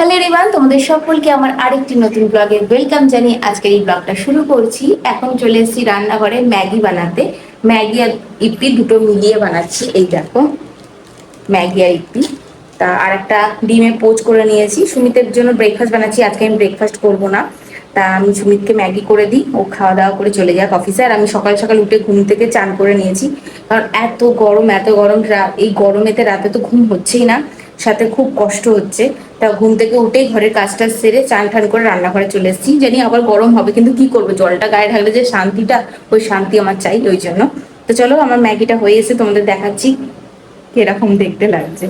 Hello everyone, তোমাদের সকলকে আমার আরেকটি নতুন ব্লগে ওয়েলকাম জানিয়ে আজকের এই ব্লগটা শুরু করছি। এখন চলে এসেছি রান্নাঘরে ম্যাগি বানাতে। ম্যাগি আর ইপি দুটো মিলিয়ে বানাচ্ছি। এই দেখো, ম্যাগি আর ইপি। তা আর একটা ডিমে পোচ করে নিয়েছি। সুমিতের জন্য ব্রেকফাস্ট বানাচ্ছি। আজকে আমি ব্রেকফাস্ট করবো না, তা আমি সুমিতকে ম্যাগি করে দিই, ও খাওয়া দাওয়া করে চলে যাক অফিসে। আর আমি সকাল সকাল উঠে ঘুম থেকে চান করে নিয়েছি, কারণ এত গরম এই গরমেতে রাতে তো ঘুম হচ্ছেই না, সাথে খুব কষ্ট হচ্ছে। তা ঘুম থেকে উঠেই ঘরের কাজটা সেরে চান ঠান করে রান্নাঘরে চলে এসেছি। জানি আবার গরম হবে, কিন্তু কি করবো, জলটা গায়ে ঢাললে যে শান্তিটা, ওই শান্তি আমার চাই, ওই জন্য। তো চলো, আমার ম্যাগিটা হয়ে এসে তোমাদের দেখাচ্ছি কিরকম দেখতে লাগছে।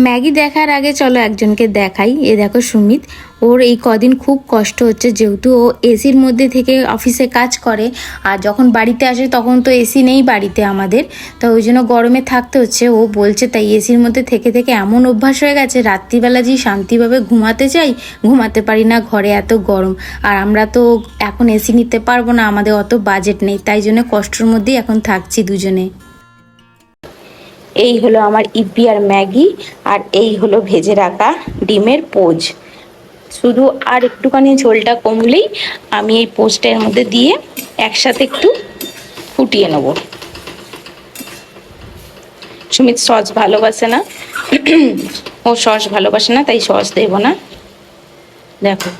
ম্যাগি দেখার আগে চলো একজনকে দেখাই। এ দেখো সুমিত, ওর এই কদিন খুব কষ্ট হচ্ছে, যেহেতু ও এসির মধ্যে থেকে অফিসে কাজ করে, আর যখন বাড়িতে আসে তখন তো এসি নেই বাড়িতে আমাদের, তো ওই জন্য গরমে থাকতে হচ্ছে। ও বলছে তাই এসির মধ্যে থেকে থেকে এমন অভ্যাস হয়ে গেছে, রাত্রিবেলা যে শান্তিভাবে ঘুমাতে চাই, ঘুমাতে পারি না, ঘরে এত গরম। আর আমরা তো এখন এসি নিতে পারবো না, আমাদের অত বাজেট নেই, তাই জন্য কষ্টের মধ্যেই এখন থাকছি দুজনে। এই হলো আমার ইপি আর ম্যাগি, আর এই হলো ভেজে রাখা ডিমের পোজ। শুধু আর একটুখানি ঝোলটা কমলেই আমি এই পোজটা এর মধ্যে দিয়ে একসাথে একটু ফুটিয়ে নেব। সুমিত সস ভালোবাসে না, ও সস ভালোবাসে না, তাই সস দেবো না। দেখো,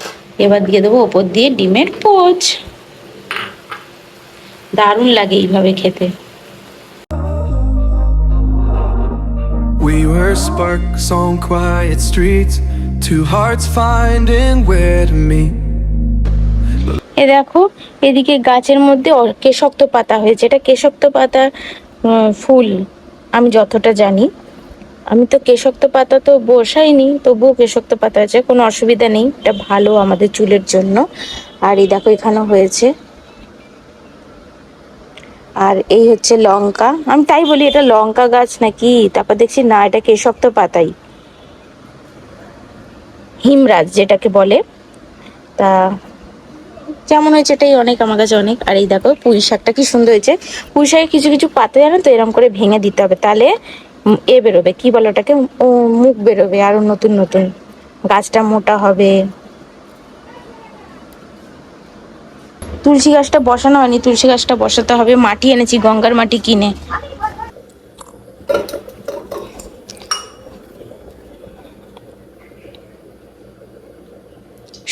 এবার দিয়ে দেবো ওপর দিয়ে ডিমের পোজ। দারুণ লাগে এইভাবে খেতে। We were sparks on quiet streets, two hearts finding where to meet. এ দেখো, এদিকে গাছের মধ্যে কেশক্ত পাতা হয়েছে। এটা কেশক্ত পাতার ফুল, আমি যতটা জানি। আমি তো কেশক্ত পাতা তো বসাইনি, তবুও কেশক্ত পাতা আছে, কোনো অসুবিধা নেই, এটা ভালো আমাদের চুলের জন্য। আর এই দেখো এখানেও হয়েছে। আর এই হচ্ছে লঙ্কা, আমি তাই বলি এটা লঙ্কা গাছ নাকি, তারপর দেখছি না, এটা কেশক্ত পাতাই, হিমরাজ যেটাকে বলে। তা যেমন হয়েছে এটাই অনেক, আমার কাছে অনেক। আর এই দেখো পুঁই শাকটা কি সুন্দর হয়েছে। পুঁই শাকে কিছু কিছু পাতা জানো তো এরকম করে ভেঙে দিতে হবে, তাহলে এ বেরোবে, কি বলো ওটাকে, মুখ বেরোবে আরো নতুন নতুন, গাছটা মোটা হবে। তুলসী গাছটা বসানো হয়নি, তুলসী গাছটা বসাতে হবে। মাটি এনেছি, গঙ্গার মাটি কিনে।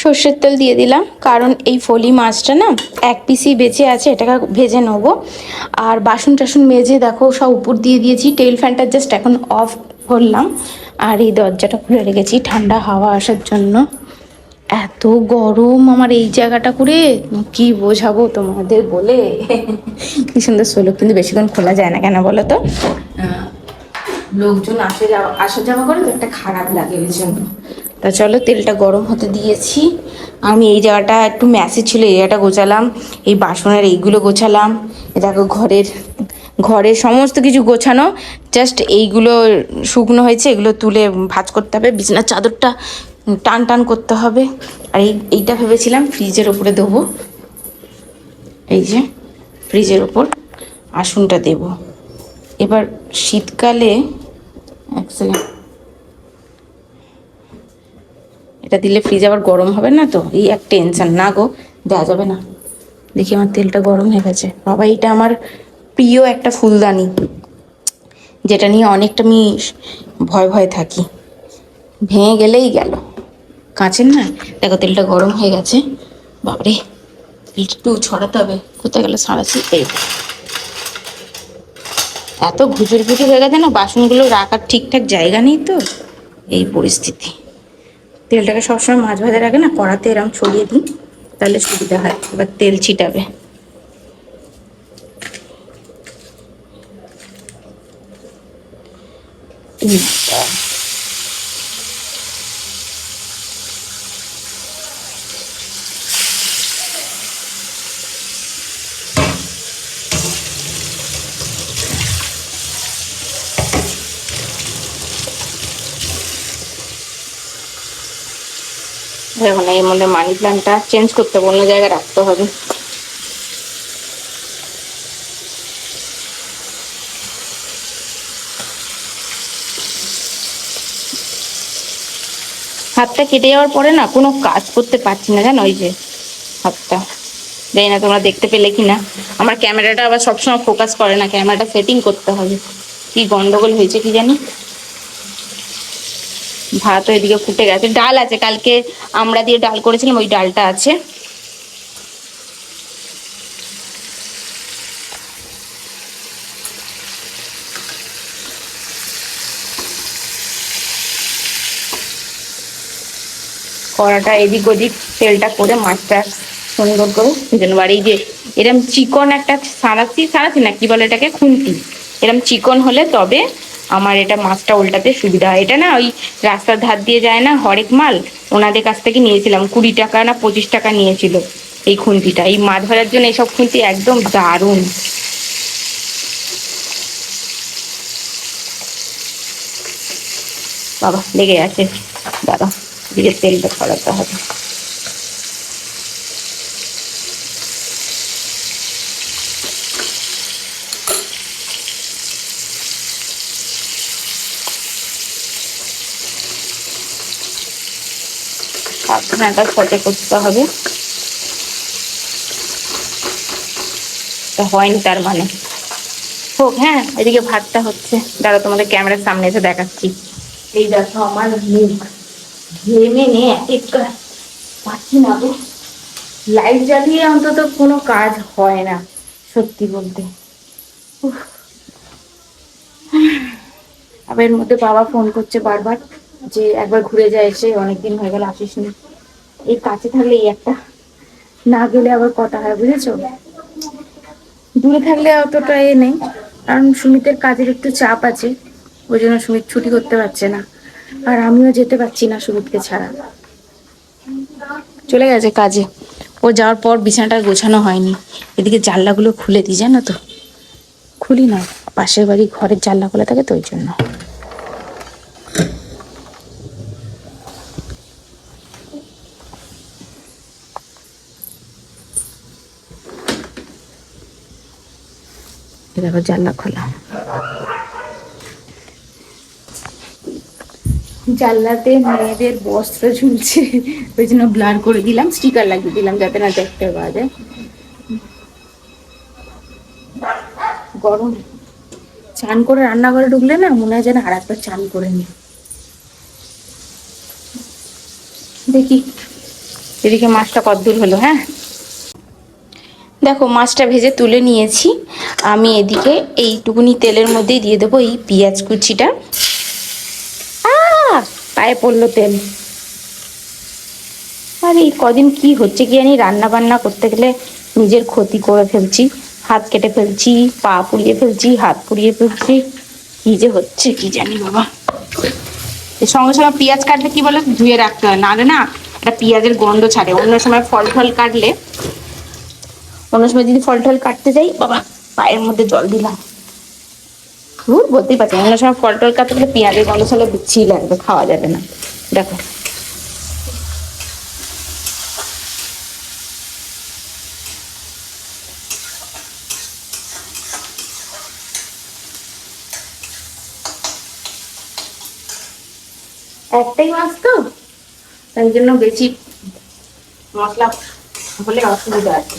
সর্ষের তেল দিয়ে দিলাম, কারণ এই ফলি মাছটা না এক পিসই বেঁচে আছে, এটাকে ভেজে নেবো। আর বাসন টাসন মেজে দেখো সব উপর দিয়ে দিয়েছি, টেবিল ফ্যানটা জাস্ট এখন অফ করলাম। আর এই দরজাটা খুলে রেখেছি ঠান্ডা হাওয়া আসার জন্য। এত গরম আমার এই জায়গাটা করে, কি বোঝাবো তোমাদের বলে। কি সুন্দর সোলো, কিন্তু বেশিক্ষণ খোলা যায় না, কেন বলো তো, লোকজন আসা যাওয়া করে তো একটা খারাপ লাগে, ওই জন্য। তা চলো, তেলটা গরম হতে দিয়েছি। আমি এই জায়গাটা একটু ম্যাসি ছিল, এই জায়গাটা গোছালাম, এই বাসনের এইগুলো গোছালাম। এ দেখো ঘরের সমস্ত কিছু গোছানো, জাস্ট এইগুলো শুকনো হয়েছে, এগুলো তুলে ভাঁজ করতে হবে। বিছানার চাদরটা টান টান করতে হবে। আর এইটা ভেবেছিলাম ফ্রিজের ওপরে দেবো, এই যে ফ্রিজের ওপর আসনটা দেব। এবার শীতকালে, এক সেকেন্ড, এটা দিলে ফ্রিজ আবার গরম হবে না তো, এই এক টেনশন। না গো, দেওয়া যাবে না। দেখি আমার তেলটা গরম হয়ে গেছে। বাবা, এটা আমার প্রিয় একটা ফুলদানি, যেটা নিয়ে অনেকটা আমি ভয় ভয় থাকি, ভেঙে গেলেই গেল। কাঁচের না, দেখো তেলটা গরম হয়ে গেছে। বাবারে, একটু ছড়াতে হবে, কোথায় গেল সাঁড়াচ্ছি। এই এত ঘুচুর ঘুচুর হয়ে গেছে না, বাসনগুলো রাখার ঠিকঠাক জায়গা নেই তো, এই পরিস্থিতি। তেলটাকে সবসময় মাছ ভাজার আগে না কড়াতে এরকম ছড়িয়ে দিই, তাহলে সুবিধা হয়। এবার তেল ছিটাবে। দেখো না, এর মধ্যে মানি প্ল্যান্টটা চেঞ্জ করতে হবে, অন্য জায়গায় রাখতে হবে। হাতটা কেটে যাওয়ার পরে না কোনো কাজ করতে পারছি না, জানো? ওই যে হাতটা, জানি না তোমরা দেখতে পেলে কি না। আমার ক্যামেরাটা আবার সবসময় ফোকাস করে না, ক্যামেরাটা সেটিং করতে হবে। কি গন্ডগোল হয়েছে কি জানি। ভাতও এদিকে ফুটে গেছে, ডাল আছে, কালকে আমরা দিয়ে ডাল করেছিলাম, ওই ডালটা আছে। কড়াটা এদিক ওদিক তেলটা করে মাছটা সুন্দর করে ভেজে নেবো। আর এই যে এরম চিকন একটা সাঁড়াশি সাঁড়াশি না কি বলে এটাকে, খুন্তি, এরম চিকন হলে তবে আমার এটা মাছটা উল্টাতে সুবিধা হয়। এটা না ওই রাস্তার ধার দিয়ে যায় না হরেক মাল, ওনাদের কাছ থেকে নিয়েছিলাম, 20 টাকা না 25 টাকা নিয়েছিল এই খুন্তিটা। এই মাছ ধরার জন্য এইসব খুন্তি একদম দারুণ। বাবা লেগে আছে, দাদা দিকে তেলটা ছড়াতে হবে। ঢাকনাটা সতে করতে হবে, হয়নি তার মানে হোক। হ্যাঁ, এদিকে ভাতটা হচ্ছে, দাঁড়া তোমাদের ক্যামেরার সামনে এসে দেখাচ্ছি। এই দেখো আমার মুখ ঘেমে নিয়ে এক পাচ্ছি না তো, লাইট জ্বালিয়ে অন্তত কোনো কাজ হয় না সত্যি বলতে। আবার এর মধ্যে বাবা ফোন করছে বারবার যে একবার ঘুরে যায়, এসে অনেকদিন হয়ে গেল আসিসনি। এই কাছে থাকলে এই একটা, না গেলে আবার কথা হয়, বুঝেছো? দূরে থাকলে অতটা এ নেই, কারণ সুমিতের কাজের একটু চাপ আছে, ওই জন্য সুমিত ছুটি করতে পারছে না, আর আমিও যেতে পারছি না সুমিতকে ছাড়া। চলে গেছে কাজে, ও যাওয়ার পর বিছানাটা গোছানো হয়নি। এদিকে জানলাগুলো খুলে দিই, জানো তো, খুলি না, পাশের বাড়ি ঘরের জানলা খোলা থাকে তো ওই জন্য। দেখো জানলা খোলা, জানলাতে মেয়েদের বস্ত্র ঝুলছে, ওই জন্য ব্লার করে দিলাম, স্টিকার লাগিয়ে দিলাম যাতে না দেখতে পাওয়া যায়। গরম, চান করে রান্নাঘরে ঢুকলে না মনে হয় যেন আর একবার চান করে নি। দেখি এদিকে মাছটা কতদূর হলো। হ্যাঁ দেখো মাছটা ভেজে তুলে নিয়েছি আমি। এদিকে এইটুকুনি তেলের মধ্যেই দিয়ে দেবো এই পেঁয়াজ কুচিটা। পায়ে পড়লো তেল। আর এই কদিন কি হচ্ছে কি জানি, রান্না বান্না করতে গেলে নিজের ক্ষতি করে ফেলছি, হাত কেটে ফেলছি, পা পুড়িয়ে ফেলছি, হাত পুড়িয়ে ফেলছি, কি যে হচ্ছে কি জানি বাবা। এর সঙ্গে সঙ্গে পেঁয়াজ কাটলে কি বলে ধুয়ে রাখতে হয়, নাহলে না এটা পেঁয়াজের গন্ধ ছাড়ে। অন্য সময় ফল টল কাটলে, অন্য সময় যদি ফল টল কাটতে যাই, বাবা পায়ের মধ্যে জল দিলাম, বলতেই পারছি অন্য সময় ফল টল কাটতে গেলে পেঁয়াজের গন্ধ ছাড়লে বিচ্ছিরি লাগবে, খাওয়া যাবে না। দেখো একটাই মাছ তো, তাই জন্য বেশি মশলা হলে অসুবিধা আছে।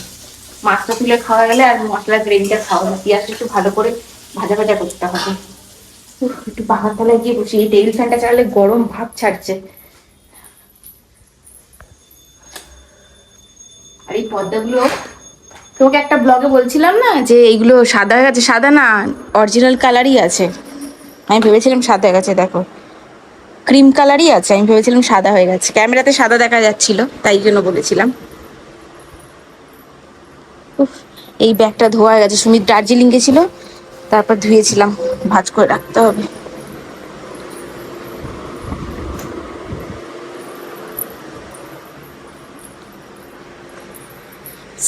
মাছটা তুলে খাওয়া গেলে আর মশলার গ্রেভিটা খাওয়া হবে, পেঁয়াজটা একটু ভালো করে ভাজা ভাজা করতে হবে। একটু পাখার তলায় গিয়ে বসি, এই টেবিল ফ্যানটা চালালে গরম ভাব ছাড়ছে। আর এই পর্দাগুলো তোমাকে একটা ব্লগে বলছিলাম না যে এইগুলো সাদা হয়ে গেছে, সাদা না অরিজিনাল কালারই আছে। আমি ভেবেছিলাম সাদা হয়ে গেছে, দেখো ক্রিম কালারই আছে, আমি ভেবেছিলাম সাদা হয়ে গেছে, ক্যামেরাতে সাদা দেখা যাচ্ছিল তাই জন্য বলেছিলাম। এই ব্যাগটা ধোয়া হয়ে গেছে, সুমিত দার্জিলিং গেছিল তারপর ধুয়েছিলাম, ভাঁজ করে রাখতে হবে।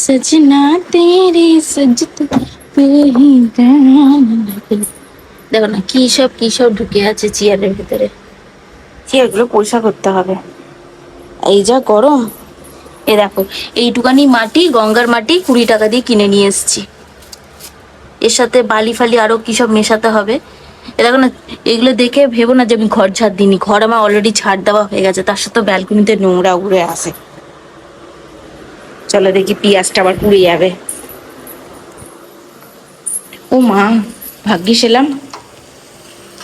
সজনা তেরে সজতে পে হি দেখো না কি সব ঢুকে আছে চেয়ারের ভিতরে। চেয়ারগুলো পরিষ্কার করতে হবে, এই যা গরম। এ দেখো এইটুকানি মাটি, গঙ্গার মাটি 20 টাকা দিয়ে কিনে নিয়ে এসেছি, এর সাথে বালি ফালি আরো কি সব মেশাতে হবে, এ দেখো না, এগুলো দেখে ভেবো না যে আমি ঘর ঝাড় দিইনি, ঘর আমার অলরেডি ঝাড় দেওয়া হয়ে গেছে, তার সাথে ব্যালকনিতে নোংরা উড়ে আসে। চলো দেখি পেঁয়াজটা আবার পুড়ে যাবে। ও মা, ভাগ্যিস এলাম,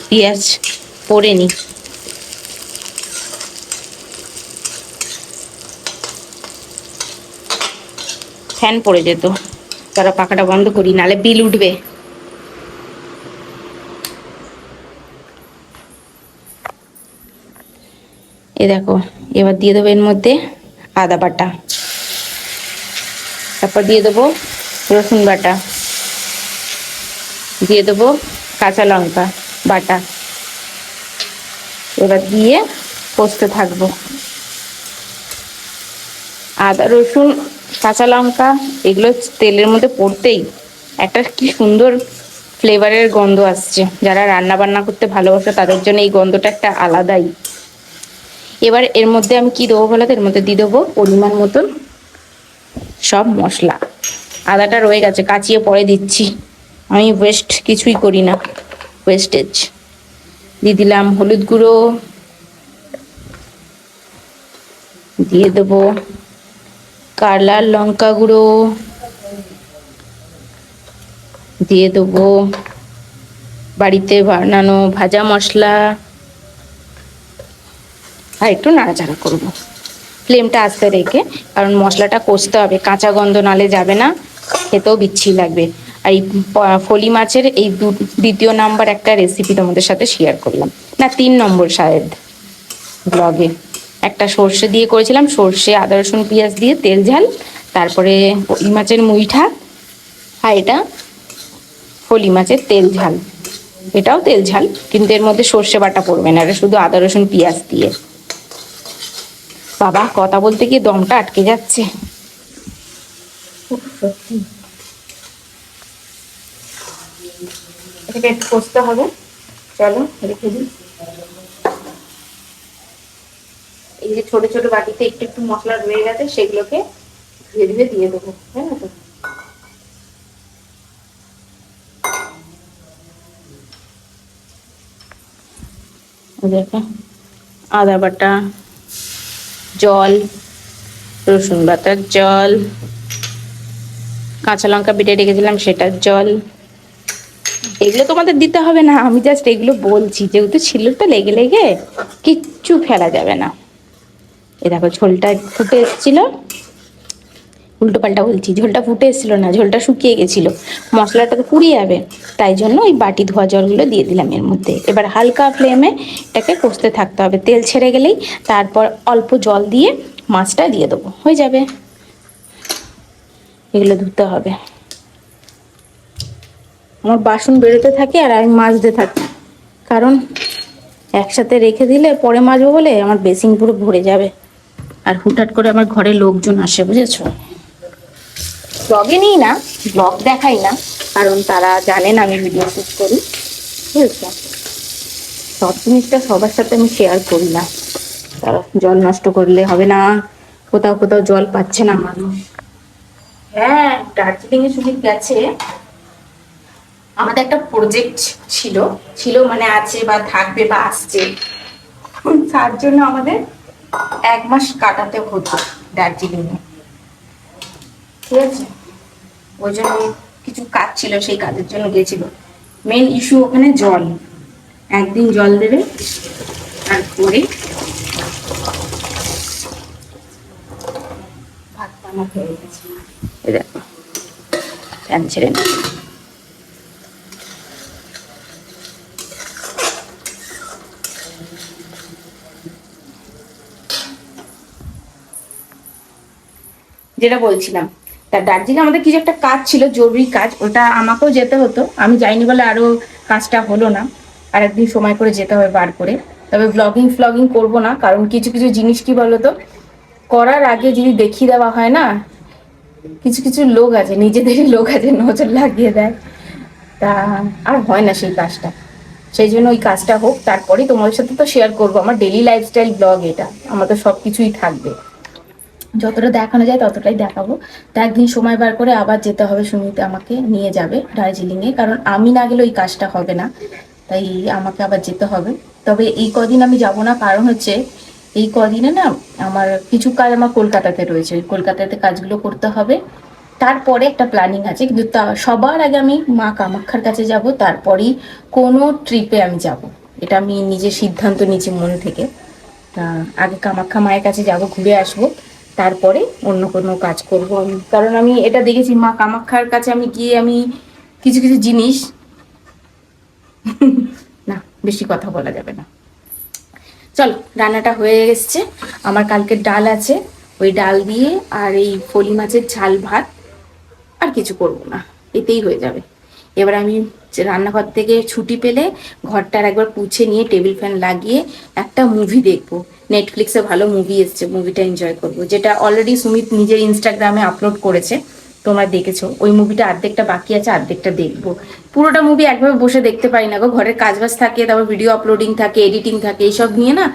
পেঁয়াজ পড়েনি। ফ্যান পড়ে যেত, তারা পাখাটা বন্ধ করি, নালে বিল উঠবে। এ দেখো, এবার দিয়ে দেবো এর মধ্যে আদা বাটা, তারপর দিয়ে দেবো রসুন বাটা, দিয়ে দেবো কাঁচা লঙ্কা বাটা। এবার দিয়ে কষতে থাকবো। আদা রসুন কাঁচা লঙ্কা এগুলো তেলের মধ্যে পড়তেই একটা কি সুন্দর ফ্লেভারের গন্ধ আসছে। যারা রান্না বান্না করতে ভালোবাসে তাদের জন্য এই গন্ধটা একটা আলাদাই। এবার এর মধ্যে আমি কি দেবো বলো তো, এর মধ্যে দিয়ে দেবো পরিমাণ মতন সব মশলা। আদাটা রয়ে গেছে, কাচিয়ে পরে দিচ্ছি, আমি ওয়েস্ট কিছুই করি না, ওয়েস্টেজ। দিয়ে দিলাম হলুদ গুঁড়ো, দিয়ে দেবো কালার লঙ্কা গুঁড়ো, দিয়ে দেবো বাড়িতে বানানো ভাজা মশলা, আর একটু নাড়াচাড়া করবো ফ্লেমটা আস্তে রেখে, কারণ মশলাটা কষতে হবে, কাঁচা গন্ধ নালে যাবে না, খেতেও বিচ্ছিরি লাগবে। আর এই ফলি মাছের এই দ্বিতীয় নাম্বার একটা রেসিপি তোমাদের সাথে শেয়ার করলাম, না 3 নম্বর শায়দ ব্লগে। একটা সর্ষে দিয়ে করেছিলাম, সর্ষে আদা রসুন পেঁয়াজ দিয়ে তেল ঝাল, তারপরে ফলি মাছের মুইঠা, আর এটা ফলি মাছের তেল ঝাল, এটাও তেল ঝাল কিন্তু এর মধ্যে সর্ষে বাটা পড়বে না, এটা শুধু আদা রসুন পেঁয়াজ দিয়ে। বাবা, কথা বলতে গিয়ে দমটা আটকে যাচ্ছে। এটাকে একটু কষতে হবে, চলো রেখে দিই। এই যে ছোট ছোট বাটিতে একটু একটু মশলা রয়ে গেছে, সেগুলোকে ধীরে ধীরে দিয়ে দেবো, তাই না? তো দেখো, আদা বাটা, জল, রসুন বাটার জল, কাঁচা লঙ্কা বেটে রেখেছিলাম সেটার জল। এগুলো তোমাদের দিতে হবে না, আমি জাস্ট এগুলো বলছি, যেহেতু ছিল তো লেগে লেগে কিচ্ছু ফেলা যাবে না। এ দেখো ঝোলটা ফুটে এসেছিল, উল্টো পাল্টা বলছি, ঝোলটা ফুটে এসেছিল না, ঝোলটা শুকিয়ে গেছিলো, মশলাটা তো পুড়ে যাবে, তাই জন্য ওই বাটি ধোয়া জলগুলো দিয়ে দিলাম এর মধ্যে। এবার হালকা ফ্লেমে এটাকে কষতে থাকতে হবে, তেল ছেড়ে গেলেই তারপর অল্প জল দিয়ে মাছটা দিয়ে দেবো, হয়ে যাবে। এগুলো ধুতে হবে, আমার বাসন বেরোতে থাকে আর আমি মাজতে থাকি, কারণ একসাথে রেখে দিলে পরে মাজবো বলে আমার বেসিন পুরো ভরে যাবে, আর হুটহাট করে আমার ঘরে লোকজন আসে, বুঝেছো? ব্লগে নিই না, ব্লগ দেখাই না, কারণ তারা জানেন আমি ভিডিও শুট করি, বুঝেছো? সব জিনিসটা সবার সাথে আমি শেয়ার করি না, তারা জল নষ্ট করলে হবে না, কোথাও কোথাও জল পাচ্ছে না মানুষ। হ্যাঁ, দার্জিলিং এ শুধু গেছে, আমাদের একটা প্রজেক্ট ছিল, মানে আছে বা থাকবে বা আসছে, তার জন্য আমাদের 1 মাস কাটাতে হতো দার্জিলিং এ, ঠিক আছে? ওই জন্য কিছু কাজ ছিল, সেই কাজের জন্য গেছিল। মেন ইস্যু ওখানে জল, একদিন জল দেবে, তারপরে ভাতটা আমার হয়ে গেছে। এই দেখো, ফ্যান ছেড়ে না, যেটা বলছিলাম, তা দার্জিলিং আমাদের কিছু একটা কাজ ছিল, জরুরি কাজ, ওটা আমাকেও যেতে হতো, আমি যাইনি বলে আরো কাজটা হলো না, আর একদিন সময় করে যেতে হবে বার করে। তবে ফ্লগিং করবো না, কারণ কিছু কিছু জিনিস কি বলতো, করার আগে যদি দেখিয়ে দেওয়া হয় না, কিছু কিছু লোক আছে, নিজেদেরই লোক আছে, নজর লাগিয়ে দেয়, তা আর হয় না সেই কাজটা। সেই জন্য ওই কাজটা হোক, তারপরেই তোমাদের সাথে তো শেয়ার করবো আমার ডেইলি লাইফস্টাইল ব্লগ, এটা আমার তো সব কিছুই থাকবে, যতটা দেখানো যায় ততটাই দেখাবো। তা একদিন সময় বার করে আবার যেতে হবে, সুমিতে আমাকে নিয়ে যাবে দার্জিলিংয়ে, কারণ আমি না গেলে ওই কাজটা হবে না, তাই আমাকে আবার যেতে হবে। তবে এই কদিন আমি যাব না, কারণ হচ্ছে এই কদিনে না আমার কিছু কাজ আমার কলকাতাতে রয়েছে, ওই কলকাতাতে কাজগুলো করতে হবে। তারপরে একটা প্ল্যানিং আছে, কিন্তু সবার আগে আমি মা কামাখ্যার কাছে যাব, তারপরেই কোনো ট্রিপে আমি যাব। এটা আমি নিজের সিদ্ধান্ত নিয়েছি মন থেকে। তা আগে কামাখ্যা মায়ের কাছে যাব, ঘুরে আসব, তারপরে অন্য কোনো কাজ করব আমি। কারণ আমি এটা দেখেছি, মা কামাখ্যার কাছে আমি গিয়ে আমি কিছু কিছু জিনিস না, বেশি কথা বলা যাবে না। চলো, রান্নাটা হয়ে এসছে আমার। কালকের ডাল আছে, ওই ডাল দিয়ে আর এই ফলি মাছের ঝাল ভাত, আর কিছু করব না, এতেই হয়ে যাবে। এবার আমি রান্নাঘর থেকে ছুটি পেলে ঘরটার একবার পুছে নিয়ে টেবিল ফ্যান লাগিয়ে একটা মুভি দেখবো। নেটফ্লিক্সে ভালো মুভি এসছে, মুভিটা এনজয় করব, যেটা অলরেডি সুমিত নিজের ইনস্টাগ্রামে আপলোড করেছে, তোমরা দেখেছো। ওই মুভিটা অর্ধেকটা বাকি আছে, অর্ধেকটা দেখবো। পুরোটা মুভি একভাবে বসে দেখতে পারি না গো, ঘরের কাজবাজ থাকে, তারপর ভিডিও আপলোডিং থাকে, এডিটিং থাকে, এইসব নিয়ে না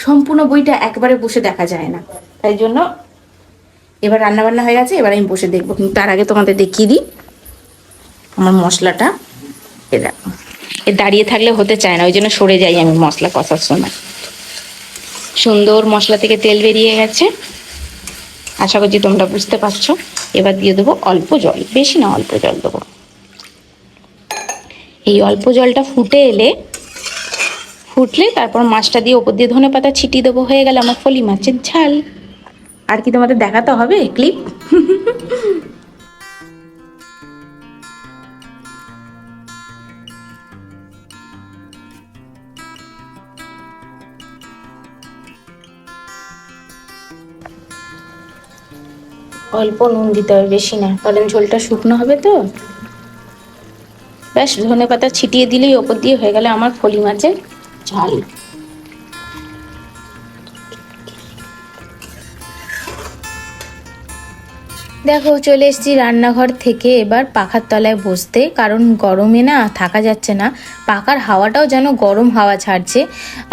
সম্পূর্ণ বইটা একবারে বসে দেখা যায় না। তাই জন্য এবার রান্না বান্না হয়ে গেছে, এবার আমি বসে দেখবো। কিন্তু তার আগে তোমাদের দেখিয়ে দিই আমার মশলাটা। এ দেখো, এ দাঁড়িয়ে থাকলে হতে চায় না, ওই জন্য সরে যাই আমি মশলা কষার সময়। সুন্দর মশলা থেকে তেল বেরিয়ে গেছে, আশা করছি তোমরা বুঝতে পারছো। এবার দিয়ে দেবো অল্প জল, বেশি না, অল্প জল দেবো। এই অল্প জলটা ফুটলে তারপর মাছটা দিয়ে ওপর দিয়ে ধনেপাতা ছিটিয়ে দেবো, হয়ে গেল আমার ফলি মাছের ঝাল। আর কি তোমাদের দেখাতে হবে ক্লিপ? অল্প নুন দিতে হবে, বেশি না, কারণ ঝোলটা শুকনো হবে তো। ব্যাস, ধনেপাতা ছিটিয়ে দিলেই ওপর দিয়ে হয়ে গেল আমার ফলি মাছের ঝাল। দেখো, চলে এসেছি রান্নাঘর থেকে এবার পাখার তলায় বসতে, কারণ গরমে না থাকা যাচ্ছে না। পাখার হাওয়াটাও যেন গরম হাওয়া ছাড়ছে।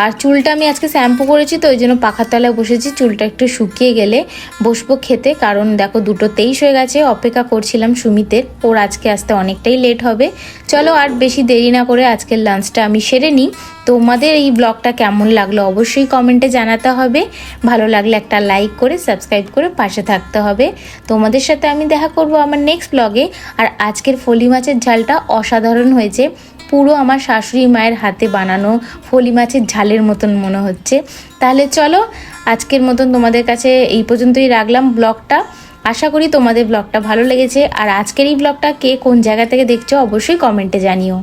আর চুলটা আমি আজকে শ্যাম্পু করেছি, তো ওই জন্য পাখার তলায় বসেছি। চুলটা একটু শুকিয়ে গেলে বসবো খেতে, কারণ দেখো 2:23 হয়ে গেছে। অপেক্ষা করছিলাম সুমিতের, ওর আজকে আসতে অনেকটাই লেট হবে। চলো আর বেশি দেরি না করে আজকের লাঞ্চটা আমি সেরে নিই। তোমাদের এই ব্লগটা কেমন লাগলো অবশ্যই কমেন্টে জানাতে হবে। ভালো লাগলে একটা লাইক করে সাবস্ক্রাইব করে পাশে থাকতে হবে। তোমাদের সাথে আমি দেখা করব আমার নেক্সট ব্লগে। আর আজকের ফলি মাছের ঝালটা অসাধারণ হয়েছে, পুরো আমার শাশুড়ি মায়ের হাতে বানানো ফলি মাছের ঝালের মতন মনে হচ্ছে। তাহলে চলো, আজকের মতন তোমাদের কাছে এই পর্যন্তই রাখলাম ব্লগটা। আশা করি তোমাদের ব্লগটা ভালো লেগেছে। আর আজকের এই ব্লগটা কে কোন জায়গা থেকে দেখছো অবশ্যই কমেন্টে জানিও।